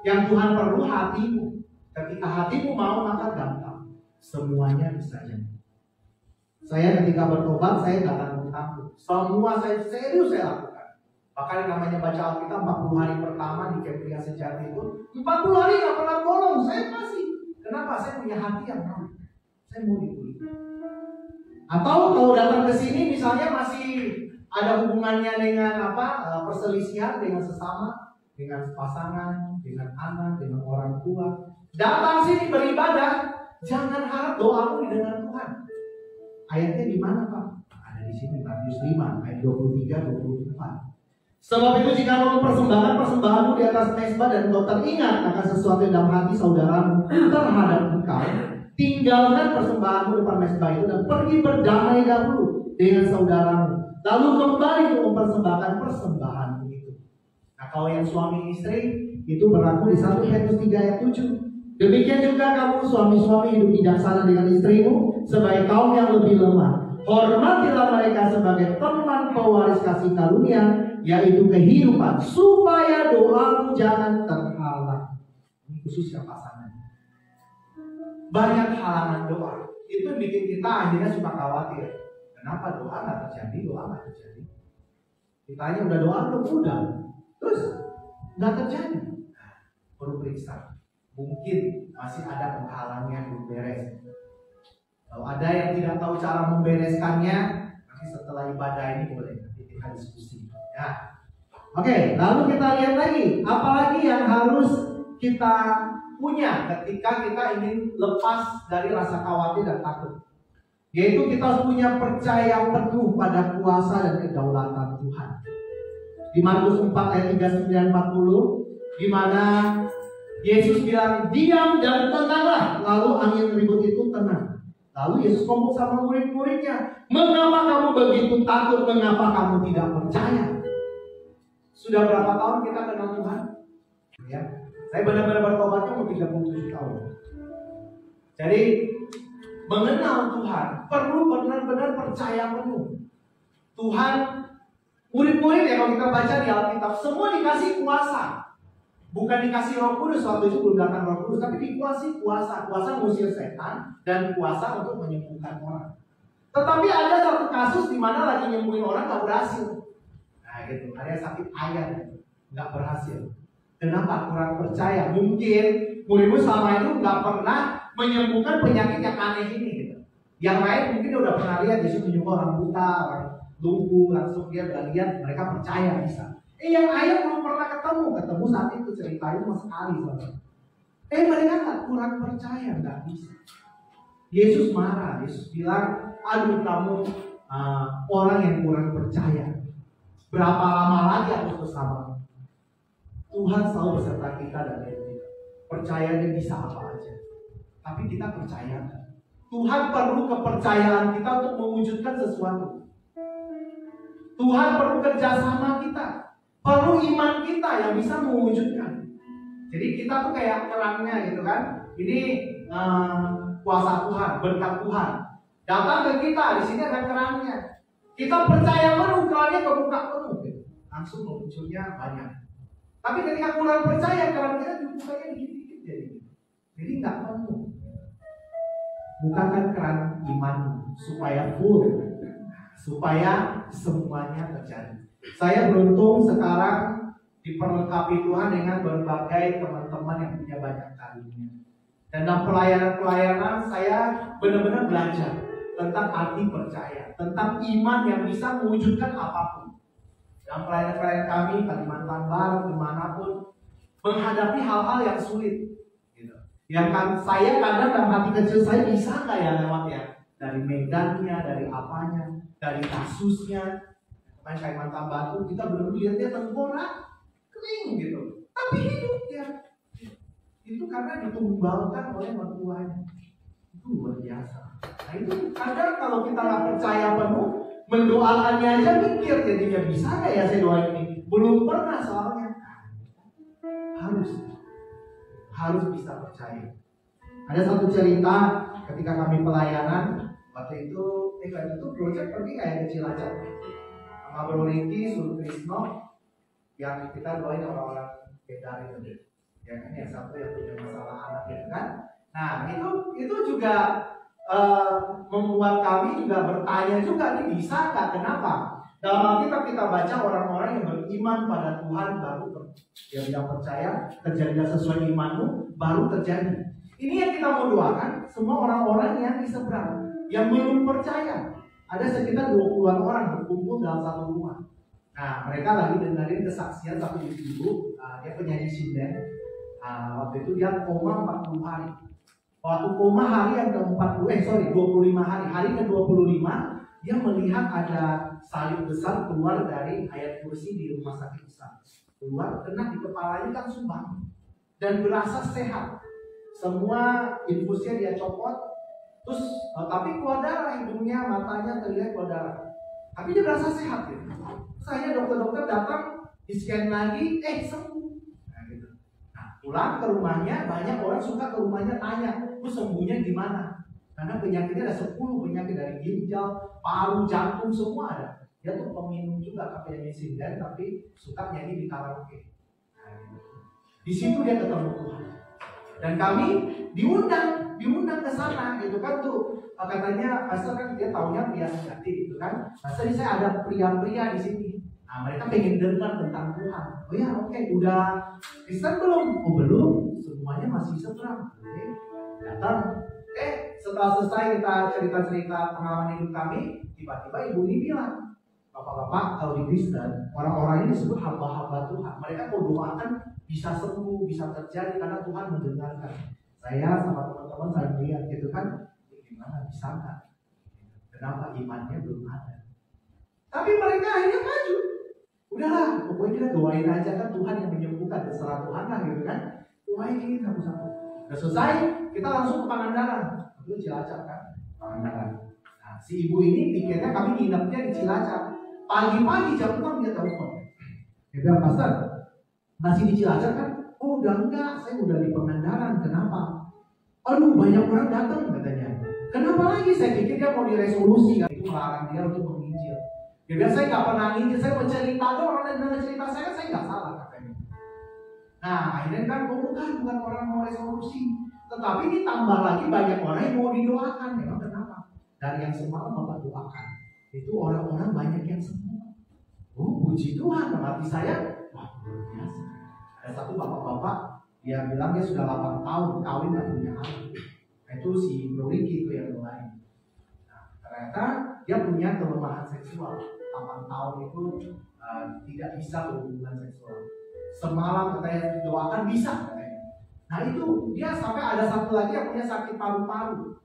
Yang Tuhan perlu hatimu. Ketika hatimu mau, maka gampang. Semuanya bisa jadi. Saya ketika bertobat, saya nggak takut. Semua saya serius saya lakukan. Bahkan namanya baca Alkitab 40 hari pertama di Camp Pria Sejati itu 40 hari nggak pernah bolong. Saya masih. Kenapa? Saya punya hati yang mau. Saya mau dipulihkan. Atau kalau datang ke sini misalnya masih ada hubungannya dengan perselisihan dengan sesama, dengan pasangan, dengan anak, dengan orang tua. Datang sini beribadah, jangan harap doamu didengar Tuhan. Ayatnya di mana, Pak? Ada di sini, Matius 5 ayat 23-24. Sebab itu jika kamu persembahkan persembahanmu di atas mezbah dan kau teringat akan sesuatu yang dalam hati saudaramu terhadap engkau, tinggalkan persembahanmu depan mezbah itu dan pergi berdamai dahulu dengan saudaramu. Lalu kembali untuk mempersembahkan persembahanmu itu. Nah, kalau yang suami istri itu berlaku di 1 Petrus 3 ayat 7. Demikian juga kamu suami-suami hidup bijaksana dengan istrimu sebagai kaum yang lebih lemah. Hormatilah mereka sebagai teman pewaris kasih karunia, yaitu kehidupan, supaya doamu jangan terhalang. Ini khusus yang pasangan. Banyak halangan doa. Itu bikin kita akhirnya suka khawatir. Kenapa doa nggak terjadi? Doa nggak terjadi. Ditanya udah doa belum? Udah. Terus nggak terjadi. Perlu periksa. Mungkin masih ada penghalang yang belum beres. Kalau ada yang tidak tahu cara membereskannya, nanti setelah ibadah ini boleh nanti kita diskusi. Ya. Oke, lalu kita lihat lagi, apalagi yang harus kita punya ketika kita ingin lepas dari rasa khawatir dan takut. Yaitu kita harus punya percaya penuh pada kuasa dan kedaulatan Tuhan. Di Markus 4 ayat 39-40, di mana Yesus bilang, diam dan tenanglah. Lalu angin ribut itu tenang. Lalu Yesus ngomong sama murid-muridnya, mengapa kamu begitu takut? Mengapa kamu tidak percaya? Sudah berapa tahun kita kenal Tuhan? Ya, saya benar-benar bertobatnya umur 37 tahun. Jadi mengenal Tuhan perlu benar-benar percaya penuh. Tuhan, murid-murid ya kalau kita baca di Alkitab, semua dikasih kuasa. Bukan dikasih Roh Kudus, waktu itu belum datang Roh Kudus, tapi dikasih kuasa mengusir setan dan kuasa untuk menyembuhkan orang. Tetapi ada satu kasus di mana lagi nyembuhin orang nggak berhasil. Nah gitu, ada yang sakit ayam nggak berhasil. Kenapa? Kurang percaya. Mungkin murid-murid selama itu nggak pernah menyembuhkan penyakit yang aneh ini. Gitu. Yang lain mungkin udah pernah lihat Yesus menyembuh orang buta, orang lumpuh, langsung dia udah lihat, mereka percaya bisa. Yang ayah belum pernah ketemu saat itu ceritanya mas sekali soalnya. Mereka nggak kurang percaya, nggak bisa. Yesus marah, Yesus bilang, aduh kamu orang yang kurang percaya. Berapa lama lagi aku bersama? Tuhan selalu beserta kita dan kita. Percayanya bisa apa aja. Tapi kita percaya. Tuhan perlu kepercayaan kita untuk mewujudkan sesuatu. Tuhan perlu kerjasama kita. Perlu iman kita yang bisa mewujudkan. Jadi kita tuh kayak kerangnya gitu kan. Ini kuasa Tuhan, berkat Tuhan. Datang ke kita, di sini ada kerangnya. Kita percaya penuh, kerangnya kebuka penuh. Gitu. Langsung munculnya banyak. Tapi ketika kurang percaya, keran kita dibukanya dikit-dikit jadi nggak penuh. Bukakan keran iman supaya full, supaya semuanya terjadi. Saya beruntung sekarang diperlengkapi Tuhan dengan berbagai teman-teman yang punya banyak karunia. Dan dalam pelayanan saya benar-benar belajar tentang arti percaya, tentang iman yang bisa mewujudkan apapun. Dalam pelayanan kami, Kalimantan Barat, dimanapun, menghadapi hal-hal yang sulit. Gitu. Yang saya kadang dalam hati kecil saya bisa nggak ya lewatnya? Dari medannya, dari apanya, dari kasusnya. Kemarin Kalimantan Batu, kita belum lihatnya tengkorak, kering gitu. Tapi hidup ya. Itu karena ditumbalkan oleh mertuanya. Itu luar biasa. Nah itu kadang kalau kita nggak percaya penuh, mendoakannya aja mikir jadinya bisa nggak ya saya doain ini? Belum pernah soalnya. Harus bisa percaya. Ada satu cerita ketika kami pelayanan waktu itu project pergi kayak ke Cilacap. Sama Bro Ricky, Sur Krisno, yang kita doain orang-orang beda itu. Ya kan yang satu yang punya masalah anak gitu kan. Nah itu juga membuat kami juga bertanya juga nih bisa nggak? Kenapa? Dalam Alkitab kita baca orang-orang yang beriman pada Tuhan baru dia bilang percaya terjadilah sesuai imanmu baru terjadi. Ini yang kita mau doakan semua orang-orang yang di seberang yang belum percaya. Ada sekitar 20-an orang berkumpul dalam satu rumah. Nah mereka lagi dengerin kesaksian satu ibu, dia penyanyi sinden. Waktu itu dia koma 40 hari. Waktu koma hari yang ke-25 hari ke-25 dia melihat ada salib besar keluar dari ayat kursi di rumah sakit besar. Keluar, kena di kepalanya kan sumbang dan berasa sehat. Semua infusnya dia copot, terus tapi keluar darah hidungnya, matanya terlihat keluar darah. Tapi dia berasa sehat gitu. Saya dokter-dokter datang, di-scan lagi, sembuh. Pulang ke rumahnya, banyak orang suka ke rumahnya tanya, lu sembuhnya gimana? Karena penyakitnya ada 10 penyakit dari ginjal, paru, jantung, semua ada. Dia tuh peminum juga, penyanyi sinden, tapi suka nyanyi di karaoke. Di situ dia ketemu Tuhan. Dan kami diundang ke sana, gitu kan tuh. Katanya, pastor kan dia taunya pria sejati, gitu kan. Pastor saya ada pria-pria di sini. Nah, mereka pengen dengar tentang Tuhan. Oh ya, oke, udah Kristen belum? Oh belum, semuanya masih seberang. Datang. Setelah selesai kita cerita-cerita pengalaman hidup kami, tiba-tiba ibu ini bilang, Bapak-bapak, kalau di Kristen, orang-orang ini disebut hamba-hamba Tuhan. Mereka mau doakan bisa sembuh, bisa terjadi karena Tuhan mendengarkan. Saya sama teman-teman saya melihat gitu kan, gimana bisa nggak? Kenapa imannya belum ada? Tapi mereka akhirnya maju. Udahlah, pokoknya kita doain aja kan Tuhan yang menyembuhkan, terserah Tuhan lah gitu kan. Doain satu-satu. Udah selesai, kita langsung ke Pangandaran. Itu Cilacap kan, Pangandaran. Nah, si ibu ini pikirnya kami nginepnya di Cilacap. Pagi-pagi jam 6 dia telepon. Dia bilang, Pastor, masih di Cilacap kan? Oh udah enggak, saya udah di Pangandaran. Kenapa? Aduh, banyak orang datang katanya. Kenapa lagi? Saya pikir dia mau diresolusi kan. Itu melarang dia untuk menginjil. Dia bilang, saya gak pernah nginjil, saya mau cerita doang. Dan dengan cerita saya gak salah katanya. Nah akhirnya kan, bukan orang mau resolusi. Tetapi ditambah lagi banyak orang yang mau didoakan. Memang kenapa? Dari yang semalam Bapak doakan, itu orang-orang banyak yang sembuh. Oh puji Tuhan, berarti saya, wah luar biasa. Ada satu bapak-bapak, dia bilang dia sudah 8 tahun kawin gak punya anak. Nah, itu si Bro Ricky itu yang mulai. Nah, ternyata dia punya kelemahan seksual. 8 tahun itu tidak bisa berhubungan seksual. Semalam katanya didoakan bisa katanya. Nah itu dia sampai ada satu lagi yang punya sakit paru-paru.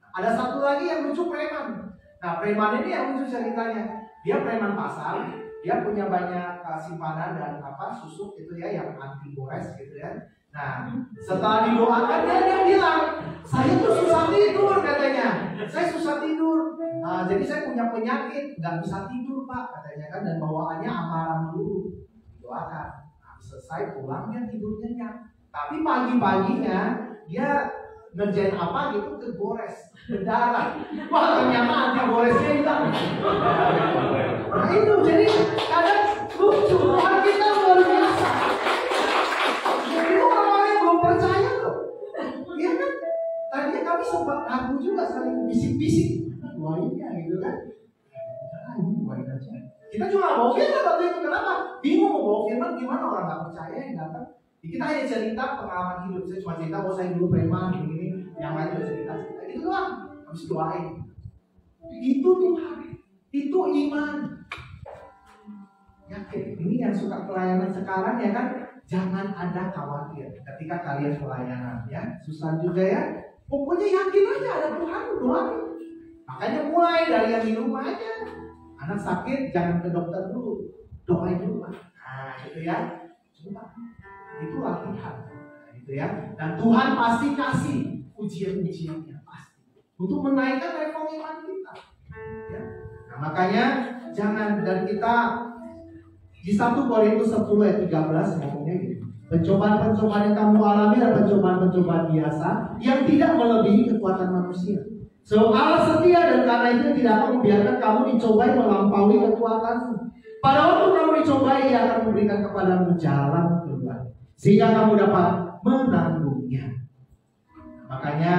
Ada satu lagi yang lucu preman. Nah preman ini yang lucu ceritanya. Dia preman pasar. Dia punya banyak simpanan dan susuk itu ya yang anti gores gitu ya. Nah setelah didoakan dia bilang, saya tuh susah tidur katanya. Saya susah tidur. Jadi saya punya penyakit nggak bisa tidur Pak katanya kan, dan bawaannya amaran dulu. Doakan. Nah, selesai pulang dia tidur nyenyak. Tapi pagi-paginya dia ngerjain apa gitu kegores, berdarah. Wah ternyata anti goresnya hilang. Nah itu jadi kadang lucu, Tuhan kita luar biasa. kami sempat ragu juga, saling bisik-bisik. Doainnya gitu kan. Doain aja. Kita cuma bawa firman waktu itu. Kenapa? Bingung mau bawa firman gimana, orang gak percaya yang datang. Kita hanya cerita pengalaman hidup. Saya cuma cerita, oh saya dulu preman, gini-gini. Yang lain juga cerita-cerita. Gitu doang. Habis doain. Itu Tuhan. Itu iman. Yakin. Ini yang suka pelayanan sekarang ya kan. Jangan ada khawatir ketika kalian pelayanan ya. Susah juga ya. Pokoknya yakin aja ada Tuhan, doain. Makanya mulai dari yang di rumah aja. Anak sakit jangan ke dokter dulu, doain dulu. Nah gitu ya. Coba. Itu latihan. Nah, gitu ya. Dan Tuhan pasti kasih ujian-ujiannya pasti untuk menaikkan level iman kita. Ya. Nah makanya jangan, dan kita di 1 Korintus 10 ayat 13 ngomongnya gitu. Pencobaan-pencobaan yang kamu alami adalah pencobaan-pencobaan biasa yang tidak melebihi kekuatan manusia. Sebab Allah setia dan karena itu tidak akan membiarkan kamu dicobai melampaui kekuatanmu. Pada waktu kamu dicobai, Ia akan memberikan kepadamu jalan keluar sehingga kamu dapat menanggungnya. Makanya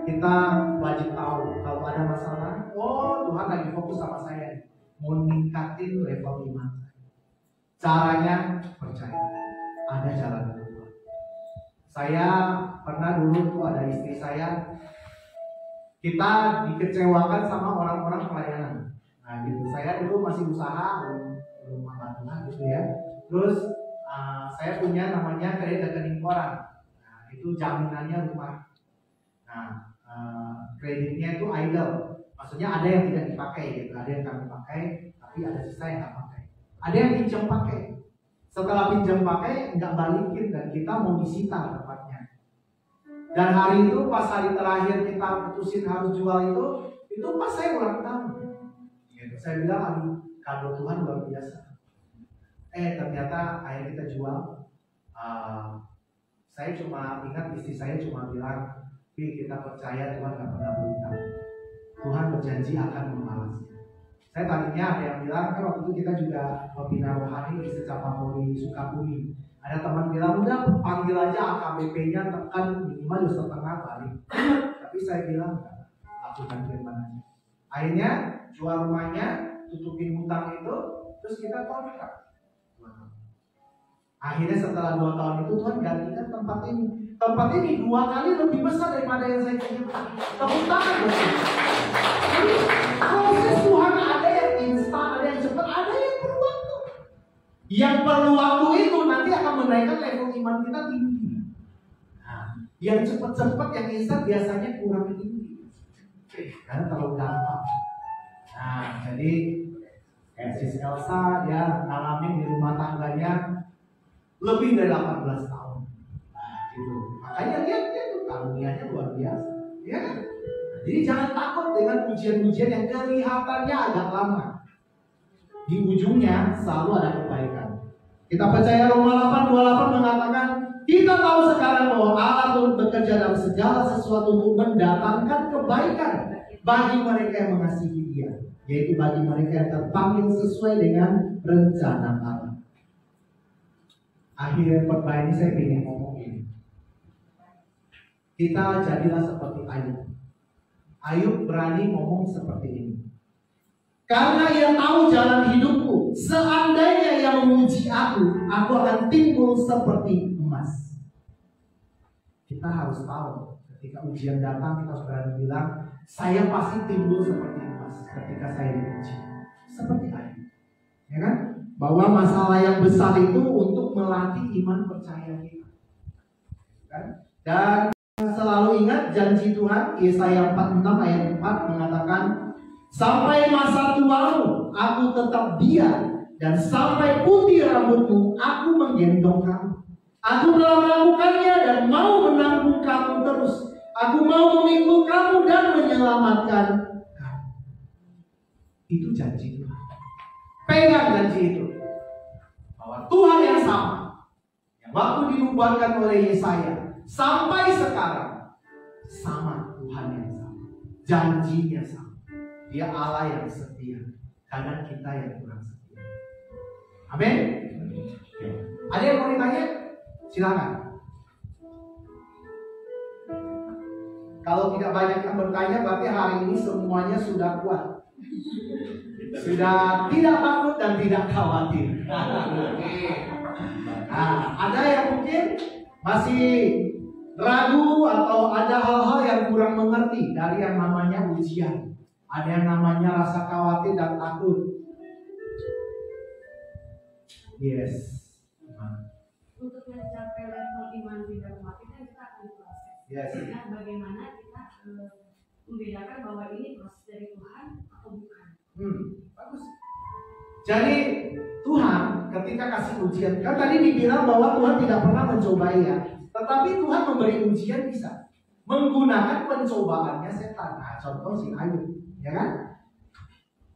kita wajib tahu kalau ada masalah, oh Tuhan lagi fokus sama saya, mau ningkatin level iman saya. Caranya percaya, ada jalan keluar. Saya pernah dulu tuh ada istri saya, kita dikecewakan sama orang-orang pelayanan. Nah gitu, saya dulu masih usaha, belum apa-apa gitu ya. Terus saya punya namanya kredit rekening koran. Nah itu jaminannya rumah. Nah kreditnya itu idle, maksudnya ada yang tidak dipakai gitu, ada yang kami pakai, tapi ada sisa yang nggak pakai. Ada yang pinjam pakai. Setelah pinjam pakai nggak balikin dan kita mau disita tempatnya. Dan hari itu pas hari terakhir kita putusin harus jual itu pas saya ulang tahun. Gitu. Saya bilang aduh kado Tuhan luar biasa. Ternyata akhirnya kita jual. Saya cuma ingat istri saya cuma bilang, kita percaya Tuhan nggak pernah berhutang. Tuhan berjanji akan membalasnya. Saya tadinya ada yang bilang, kan waktu itu kita juga pembina rohani di Secapa Poli Sukabumi. Ada teman bilang, udah panggil aja AKBP-nya, tekan minimal setengah balik. Tapi saya bilang, lakukan firman aja. Akhirnya jual rumahnya, tutupin hutang itu, terus kita kontrak. Akhirnya setelah 2 tahun itu Tuhan gantikan tempat ini. Tempat ini 2 kali lebih besar daripada yang saya kerjakan. Tepuk tangan betul. Jadi proses Tuhan ada yang instan, ada yang cepat, ada yang perlu waktu. Yang perlu waktu itu nanti akan menaikkan level iman kita tinggi. Nah, yang cepat-cepat, yang instan biasanya kurang tinggi. Karena terlalu gampang. Nah, jadi kayak Sis Elsa dia ngalamin di rumah tangganya lebih dari 18 tahun. Nah, gitu. Makanya dia tuh karunianya luar biasa. Ya kan? Jadi jangan takut dengan ujian-ujian yang kelihatannya agak lama. Di ujungnya selalu ada kebaikan. Kita percaya Roma 8:28 mengatakan, kita tahu sekarang bahwa Allah turut bekerja dalam segala sesuatu untuk mendatangkan kebaikan bagi mereka yang mengasihi Dia, yaitu bagi mereka yang terpanggil sesuai dengan rencana Allah. Akhir khotbah ini saya ingin ngomong ini. Kita jadilah seperti Ayub. Ayub berani ngomong seperti ini. Karena ia tahu jalan hidupku, seandainya ia memuji aku akan timbul seperti emas. Kita harus tahu ketika ujian datang, kita harus berani bilang, saya pasti timbul seperti emas ketika saya diuji. Seperti Ayub. Ya kan? Bahwa masalah yang besar itu untuk melatih iman percaya kita. Kan? Dan selalu ingat janji Tuhan, Yesaya 46 ayat 4 mengatakan, sampai masa tuamu aku tetap diam, dan sampai putih rambutmu aku menggendong kamu. Aku telah melakukannya dan mau menanggung kamu terus. Aku mau memikul kamu dan menyelamatkan kamu. Itu janji Tuhan. Pegang janji itu. Bahwa Tuhan yang sama, yang waktu dinubuatkan oleh Yesaya sampai sekarang sama, Tuhan yang sama, janjinya sama. Dia Allah yang setia, kadang kita yang kurang setia. Amin. Ada yang mau ditanya? Silakan. Kalau tidak banyak yang bertanya, berarti hari ini semuanya sudah kuat. Sudah tidak takut dan tidak khawatir. Nah, ada yang mungkin masih ragu atau ada hal-hal yang kurang mengerti dari yang namanya ujian. Ada yang namanya rasa khawatir dan takut. Yes. Untuk mencapai level iman tidak khawatir kita akan proses. Yes. Nah, bagaimana kita membedakan bahwa ini proses dari Tuhan atau bukan? Bagus. Jadi Tuhan ketika kasih ujian, kan tadi dibilang bahwa Tuhan tidak pernah mencobai ya, tetapi Tuhan memberi ujian bisa menggunakan pencobaannya setan. Nah, contoh si Ayub, ya kan?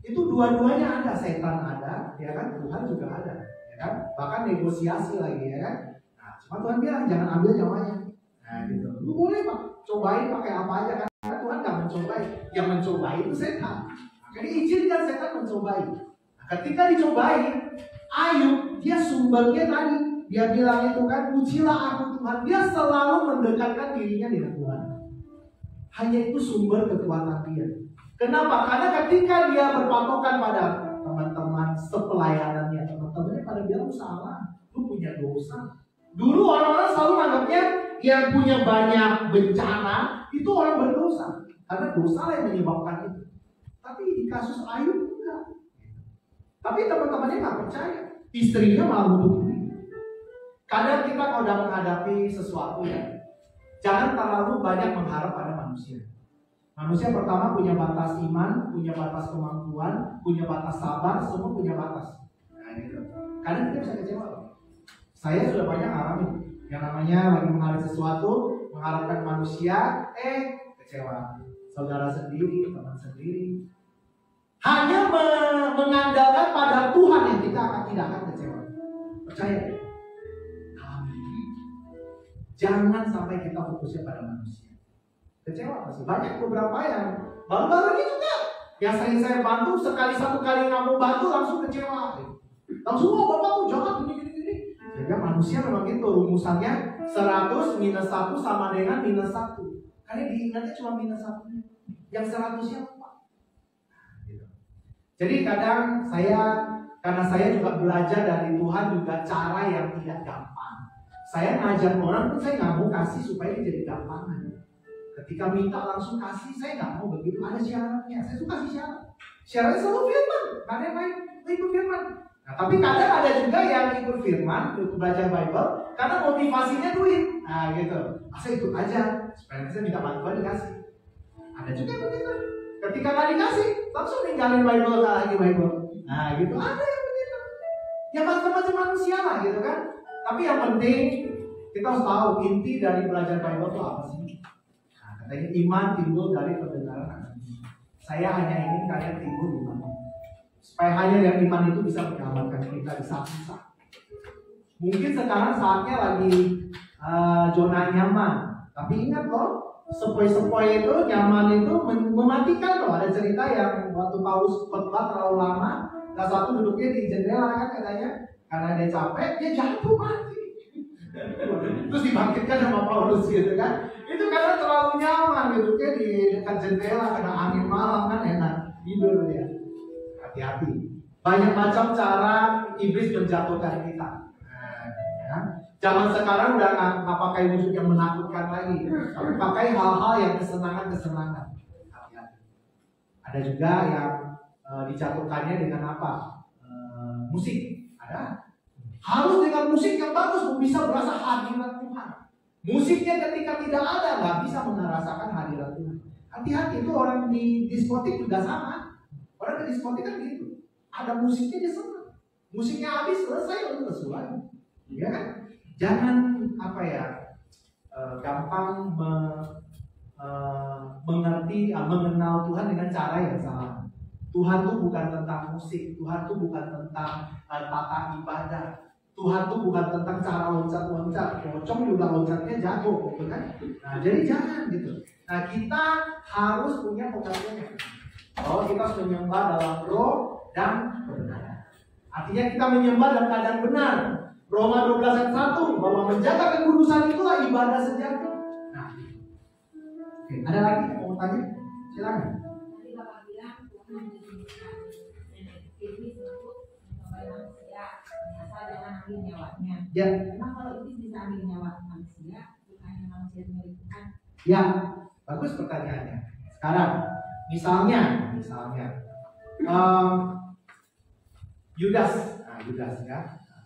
Itu dua-duanya ada, setan ada, ya kan? Tuhan juga ada, ya kan? Bahkan negosiasi lagi, ya kan? Nah, cuma Tuhan bilang jangan ambil nyawanya. Nah, gitu. Lu boleh Pak, cobain pakai apa aja kan? Karena Tuhan nggak mencobai, yang mencobai itu setan. Jadi izinkan setan mencobai. Nah, ketika dicobai, Ayub dia sumbernya tadi dia bilang itu kan, ujilah aku Tuhan. Dia selalu mendekatkan dirinya dengan Tuhan. Hanya itu sumber kekuatan dia. Kenapa? Karena ketika dia berpatokan pada teman-teman sepelayanannya, teman-temannya pada bilang salah, lu punya dosa. Dulu orang-orang selalu menganggapnya yang punya banyak bencana itu orang berdosa, karena dosa yang menyebabkan itu. Tapi di kasus Ayub enggak. Tapi teman-temannya nggak percaya, istrinya malah bunuh diri. Kadang kita kalau udah menghadapi sesuatu ya, jangan terlalu banyak mengharap pada manusia. Manusia pertama punya batas iman, punya batas kemampuan, punya batas sabar, semua punya batas. Nah gitu. Kadang kita bisa kecewa. Saya sudah banyak ngalamin yang namanya lagi menghadapi sesuatu, mengharapkan manusia, kecewa. Saudara sendiri, teman sendiri. Hanya mengandalkan pada Tuhan yang kita tidak akan kecewa. Percaya? Amin. Jangan sampai kita fokusnya pada manusia. Kecewa pasti. Banyak beberapa yang baru-baru ini juga yang sering saya bantu, satu kali nggak mau bantu langsung kecewa. Langsung bapak tuh jahat gini. Jadi manusia memang itu rumusannya 100 minus 1 sama dengan minus 1. Karena diingatnya cuma minus 1. Yang 100-nya apa? Jadi kadang karena saya juga belajar dari Tuhan juga cara yang tidak gampang. Saya ngajar orang pun saya nggak mau kasih supaya dia jadi gampangan. Ketika minta langsung kasih, saya nggak mau begitu. Ada syaratnya. Saya suka kasih syarat. Syaratnya selalu firman. Nggak ada yang lain. Ikut firman. Nah, tapi kadang ada juga yang ikut firman, ikut belajar Bible, karena motivasinya duit. Nah gitu. Saya ikut aja supaya saya minta bantuan dikasih. Ada juga yang begitu. Ketika nggak dikasih, langsung ninggalin Bible lagi Bible. Nah gitu. Ada yang begitu. Ya macam-macam manusia lah gitu kan. Tapi yang penting kita harus tahu inti dari belajar Bible itu apa sih? Katanya iman timbul dari pendengaran akan Injil. Saya hanya ingin kalian timbul iman, supaya hanya dari iman itu bisa menyelamatkan kita di saat susah. Mungkin sekarang saatnya lagi zona nyaman, tapi ingat loh, sepoi-sepoi itu nyaman itu mematikan loh. Ada cerita yang waktu Paulus khotbah terlalu lama, salah satu duduknya di jendela kan katanya, karena dia capek, dia jatuh mati. Terus dibangkitkan sama Paulus gitu kan. Itu karena terlalu nyaman gitu kan di dekat jendela, kena angin malam kan enak tidur ya. Hati-hati. Banyak macam cara iblis menjatuhkan kita. Ya. Zaman sekarang udah nggak pakai wujud yang menakutkan lagi, tapi pakai hal-hal yang kesenangan. Hati-hati. Ada juga yang dijatuhkannya dengan apa? Musik. Ada. Harus dengan musik yang bagus bisa berasa hadirat Tuhan. Musiknya ketika tidak ada nggak bisa merasakan hadirat Tuhan. Hati-hati, itu orang di diskotik juga sama. Orang di diskotik kan gitu. Ada musiknya dia senang. Musiknya habis selesai lalu kesuai. Ya kan? Jangan gampang mengenal Tuhan dengan cara yang salah. Tuhan itu bukan tentang musik. Tuhan itu bukan tentang tata ibadah. Tuhan tuh bukan tentang cara loncat-loncat, pocong juga loncatnya jago, gitu kan? Nah, jadi jangan gitu. Nah, kita harus punya pengertiannya. Bahwa kita harus menyembah dalam roh dan benar. Artinya kita menyembah dalam keadaan benar. Roma 12 ayat 1 bahwa menjaga kekudusan itulah ibadah sejati. Nah, Oke, ada lagi yang mau tanya? Silakan. Tadi Bapak bilang Tuhan mengizinkan iblis untuk mencobai manusia asal jangan ambil nyawanya. Ya. Memang kalau iblis bisa ambil nyawa manusia, bukannya manusia milik Tuhan? Ya, bagus pertanyaannya. Sekarang, misalnya, Yudas ya.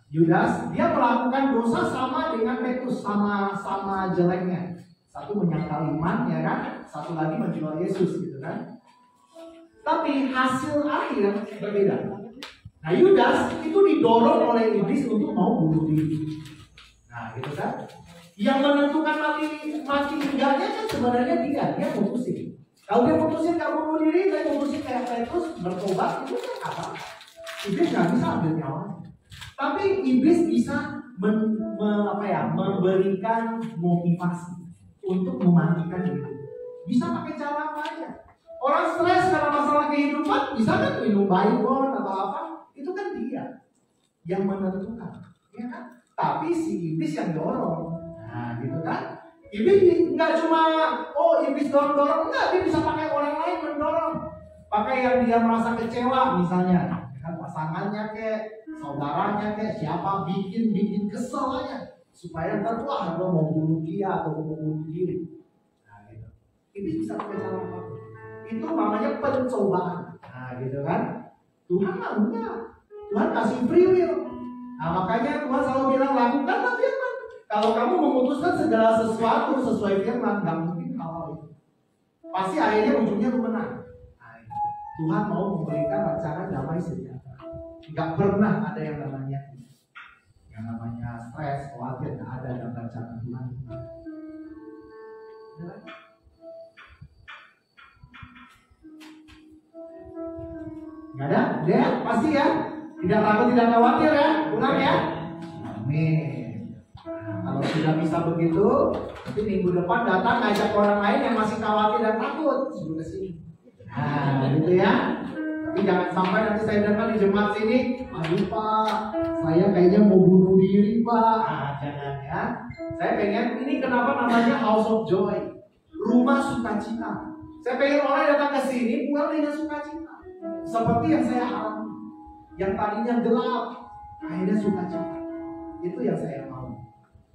Yudas dia melakukan dosa sama dengan Petrus, sama jeleknya. Satu menyangkal iman, ya kan? Satu lagi menjual Yesus, gitu kan? Tapi hasil akhir berbeda. Nah, Yudas itu didorong oleh iblis untuk mau bunuh diri. Nah, gitu kan? Yang menentukan mati enggaknya kan sebenarnya dia putusin. Kalau dia putusin gak bunuh diri, dia putusin kayak Petrus bertobat, itu kan apa? Iblis gak bisa ambil nyawanya. Tapi iblis bisa memberikan motivasi untuk mematikan diri. Bisa pakai cara apa aja. Orang stres karena masalah kehidupan, bisa kan minum baygon atau apa? Itu kan dia yang menentukan, ya kan? Tapi si iblis yang dorong. Nah, gitu kan? Iblis nggak cuma iblis dorong, enggak, dia bisa pakai orang lain mendorong. Pakai yang dia merasa kecewa misalnya, kan pasangannya kayak saudaranya kayak siapa bikin kesel aja supaya ntar wah gue mau bunuh dia atau mau bunuh diri. Nah, gitu. Iblis bisa pakai cara apa? Itu namanya pencobaan. Nah, gitu kan? Tuhan mah enggak. Tuhan kasih free will. Nah, makanya Tuhan selalu bilang lakukanlah firman. Kalau kamu memutuskan segala sesuatu sesuai firman, nggak mungkin hal itu. Pasti akhirnya ujungnya menang. Nah, Tuhan mau memberikan rancangan damai sejahtera. Nggak pernah ada yang namanya stres, khawatir, nggak ada dalam rancangan Tuhan. Nggak ada? Ya, pasti ya. Tidak takut, tidak khawatir ya. Ulang ya. Amin. Kalau sudah bisa begitu, nanti minggu depan datang ngajak orang lain yang masih khawatir dan takut suruh ke sini. Nah, gitu ya. Tapi jangan sampai nanti saya dengar di jemaat sini, aduh Pak, saya kayaknya mau bunuh diri Pak. Nah, jangan ya. Saya pengen, ini kenapa namanya House of Joy, rumah sukacita. Saya pengen orang datang ke sini pulang dengan sukacita. Seperti yang saya alami, yang tadinya gelap, akhirnya sukacita. Itu yang saya mau.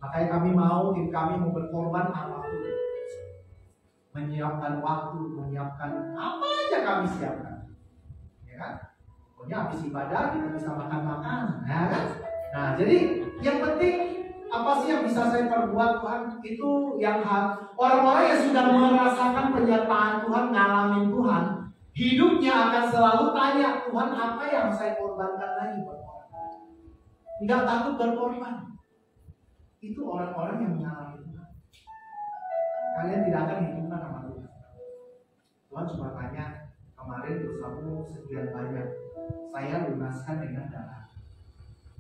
Makanya tim kami mau berkorban apapun. Menyiapkan waktu, menyiapkan apa aja kami siapkan. Ya kan? Pokoknya habis ibadah kita bisa makan-makan. Ya kan? Nah, jadi yang penting apa sih yang bisa saya perbuat Tuhan? Itu yang orang-orang yang sudah merasakan penyertaan Tuhan, ngalamin Tuhan, hidupnya akan selalu tanya, Tuhan apa yang saya korbankan lagi buat orang? Tidak takut berkorban. Itu orang-orang yang mengalami Tuhan. Kalian tidak akan hidupkan sama Tuhan. Tuhan cuma tanya, kemarin dosamu sekian banyak, saya lunaskan dengan darah.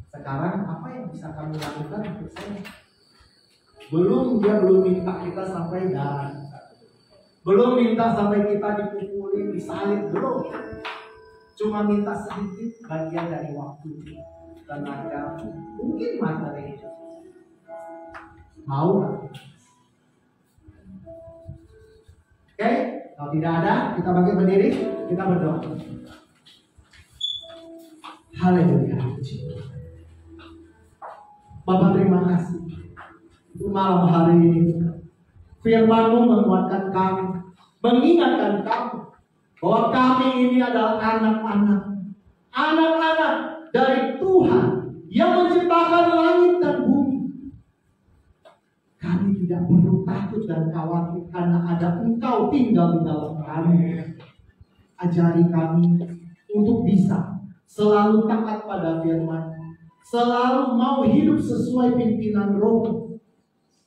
Sekarang apa yang bisa kamu lakukan untuk saya? Dia belum minta kita sampai darah. Belum minta sampai kita dipukuli, disalib, belum. Cuma minta sedikit bagian dari waktu, tenaga, mungkin materi. Mau nggak? Oke, kalau tidak ada, kita bangkit berdiri, kita berdoa. Haleluya. Bapak terima kasih untuk malam hari ini. Firman-Mu menguatkan kami, mengingatkan kami bahwa kami ini adalah anak-anak dari Tuhan yang menciptakan langit dan bumi. Kami tidak perlu takut dan khawatir karena ada Engkau tinggal di dalam kami. Ajari kami untuk bisa selalu taat pada firman, selalu mau hidup sesuai pimpinan Roh,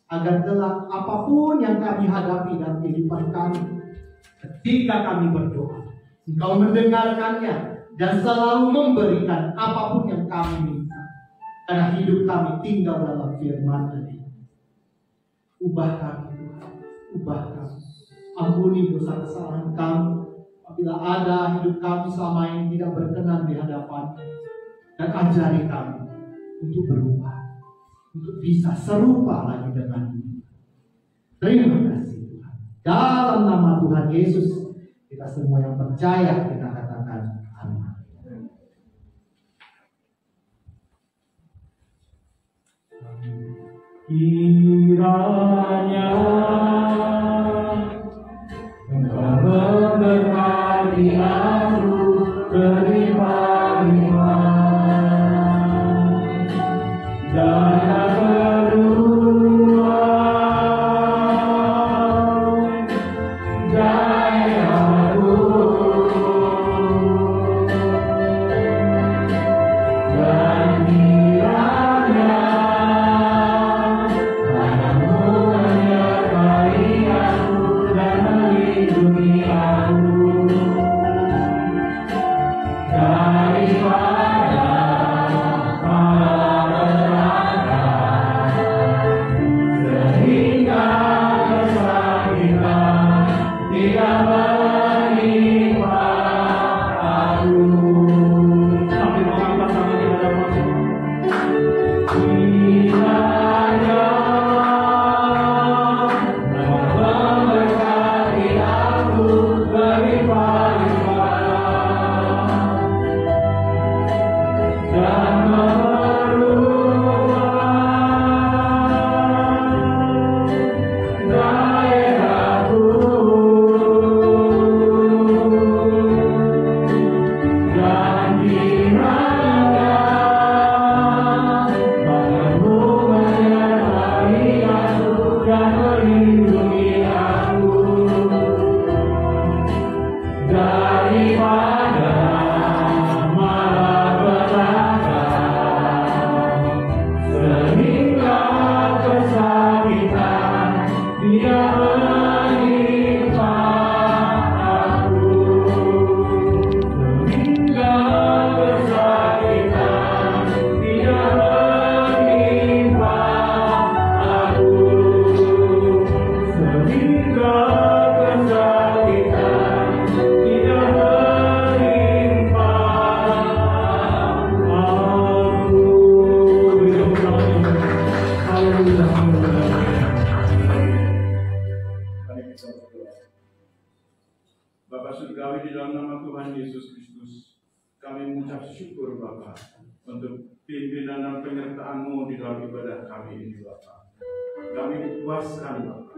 agar kelak apapun yang kami hadapi dalam kehidupan kami, ketika kami berdoa, Engkau mendengarkannya dan selalu memberikan apapun yang kami minta. Karena hidup kami tinggal dalam firman-Mu. Ubah kami Tuhan, ubah kami. Ampuni dosa kesalahan kami. Apabila ada hidup kami selama ini tidak berkenan di hadapan, dan ajari kami untuk berubah, untuk bisa serupa lagi dengan Dia. Terima kasih Tuhan. Dalam nama Tuhan Yesus, kita semua yang percaya, kita katakan amin. Kiranya Engkau memberkati aku berlimpah-limpah dan tak beruang dari aku, dan kiranya Bapa surgawi, di dalam nama Tuhan Yesus Kristus, kami mengucap syukur Bapa untuk pimpinan dan penyertaan-Mu di dalam ibadah kami ini Bapa. Kami dipuaskan Bapa,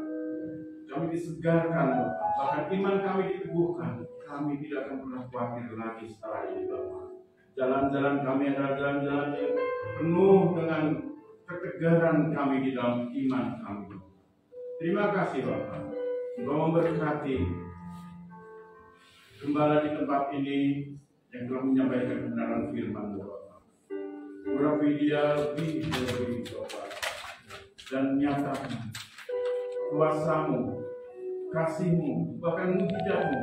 kami disegarkan Bapa, bahkan iman kami diteguhkan. Kami tidak akan pernah khawatir lagi setelah ini Bapa. Jalan-jalan kami adalah jalan-jalan yang penuh dengan ketegaran kami di dalam iman kami. Terima kasih Bapa, Engkau memberkati gembala di tempat ini yang telah menyampaikan kebenaran firman Bapa. Urapi dia lebih dari Bapa, dan nyatakan kuasa-Mu, kasih-Mu, bahkan mujizat-Mu